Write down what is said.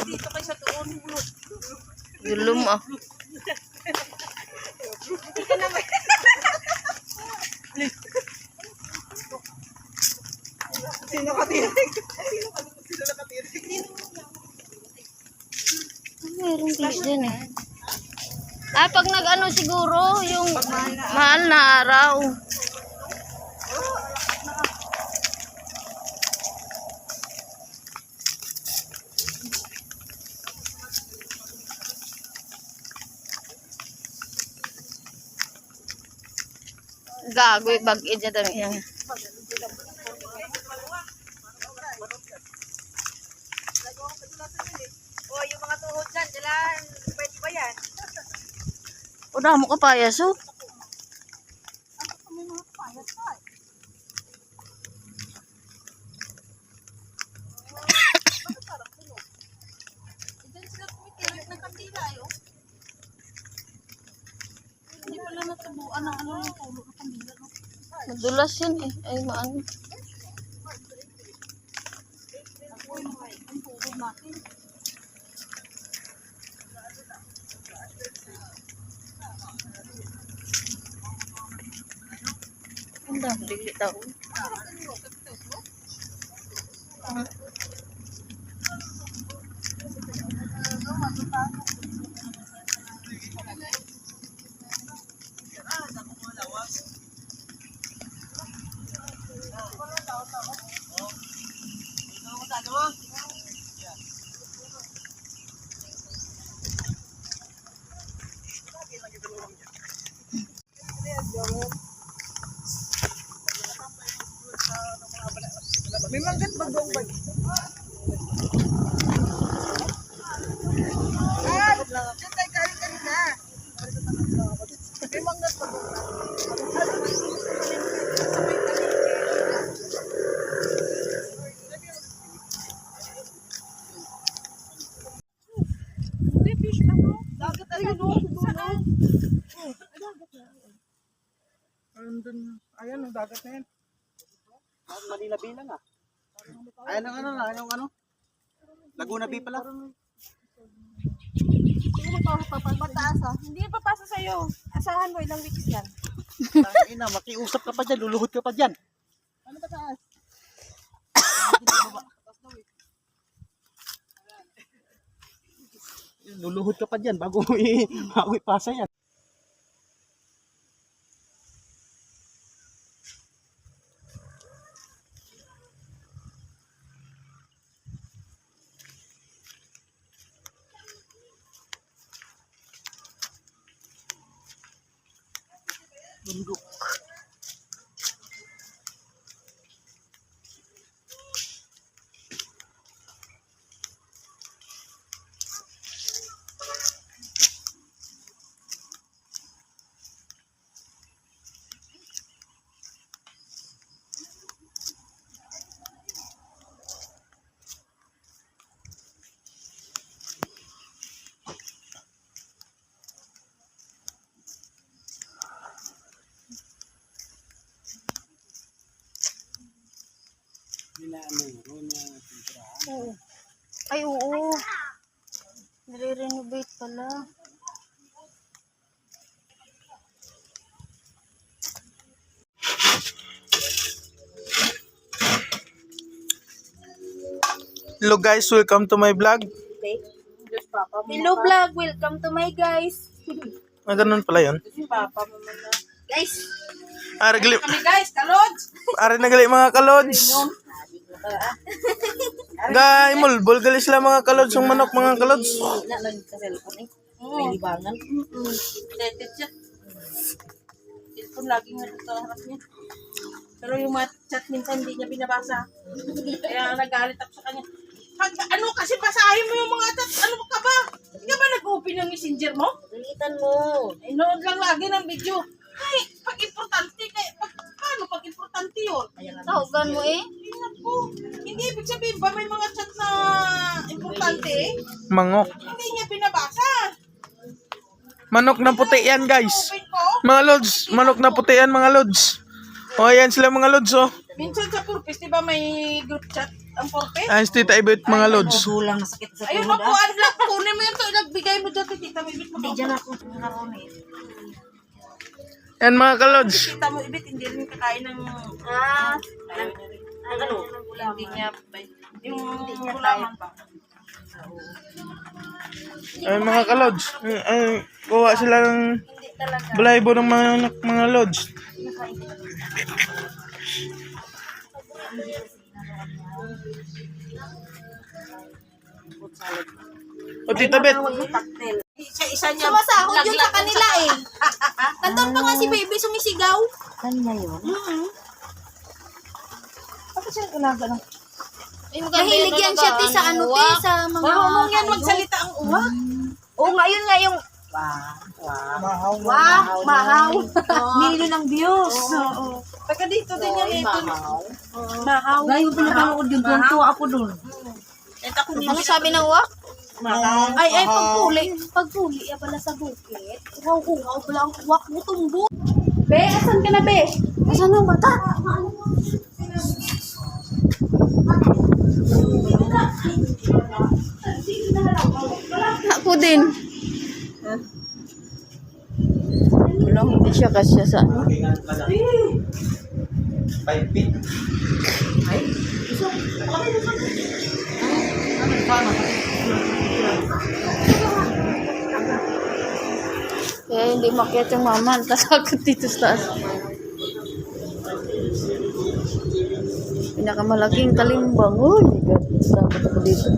Dito kayo sa tuon. Gulom ah. Hindi ka naman. Sino katirik? Sino nakatirik? Mayroong fish dyan eh. Ah, pag nag-ano siguro, yung mahal na araw. Gago, bag-id niya dami yan. Oh, yung mga tuhod dyan, dalan. Pwede ba yan? O, damo ka payas oh. Diyan sila tumitirip ng kandila, oh. Hindi pala natabuan ng ano yung tulo ng kandila, no? Madulas yan eh. Ay, maano. Ako yung ang tuhod natin. Ang dami, digli tao. May manggat ba doon ba? Ah! Diyan tayo galing kanina. May manggat ba doon? Hindi, fish na mo. Dagat na doon. Saan? Dagat na. Ayan, ang dagat na yan. Manila Bay lang ah. Ayan ang ano, ayan ang ano. Laguna Bay pala. Hindi mo mataas ah. Hindi yung papasa sa'yo. Asahan mo, ilang weeks yan. Ina, makiusap ka pa dyan, luluhod ka pa dyan. Ano ba taas? Luluhod ka pa dyan bago ipasa yan. Bundok. Oo. Ay, oo. Nire-renovate pala. Hello guys, welcome to my vlog. Hello vlog, welcome to my guys. Ah, ganun pala yun. Papa mo na. Guys, Are gali, Kami guys, kalods! are nagali mga kalods. Gay, mulbol gali sila mga kalods, yung manok mga kalods. nalagay sa cellphone eh. May libangan. Dead siya. Cellphone laging nandito sa harap niya. Pero yung mga chat minsan hindi niya binabasa. Kaya nagalit ako sa kanya. Ano kasi basahin mo yung mga chat? Ano ka ba? Hindi ka ba nag-open ng messenger mo? Dalitan mo. Inood lang lagi ng video. Ay, pag-importante. Paano pag-importante yun? Tawagan mo eh. Tingnan ko. Hindi ibig sabihin ba may mga chat na importante? Mangok. Hindi niya binabasa. Manok na puti yan guys. Open ko. Mga lods, manok na puti yan mga lods. O ayan sila mga lods oh. Minsan sa purpose, di ba may group chat ang purpose? Ayos tita ibit mga lods. Hulang masakit sa Ayun, tuhod. upuan lang. Kunin mo yun to. Nagbigay mo dyan, tita mo ibit mo. Hindi dyan ako nakarunit. Yan mga kalods. Tita mo ibit, hindi rin kakain ng... Ano? Hindi niya... Yung gulaman ba? Ay mga kalods. Ay, kuha sila ng balaybo ng mga lods. O tita Bet. Isa niya... Sumasahod yun sa kanila eh. Nandun pa nga si baby sumisigaw. Kanya yun? Bakit siya ginagano? Mahilig yan siya te sa ano te, sa mga... Marunong yan magsalita ang uwa. Oo, ngayon nga yung... Wow, mahaw. Milyon ng views. Oo. Taga dito din yan eh. Mahaw. Ngayon pinapanood yung tuwa ako dun. Ito ako Ano sabi ng uwak? Mahaw. Ay, pagpuli. Pagpuli, pala sa bukit. Uhaw, pala ang uwak mo tumbo. Be, asan ka na, be? Asan ang bata? Ako din. Wala, hindi siya kasya sa ano. 5 feet. Kaya hindi makiat yung mama. Tasakot dito sa taas. Pinakamalaking kalimbang. Oh, takot ako dito.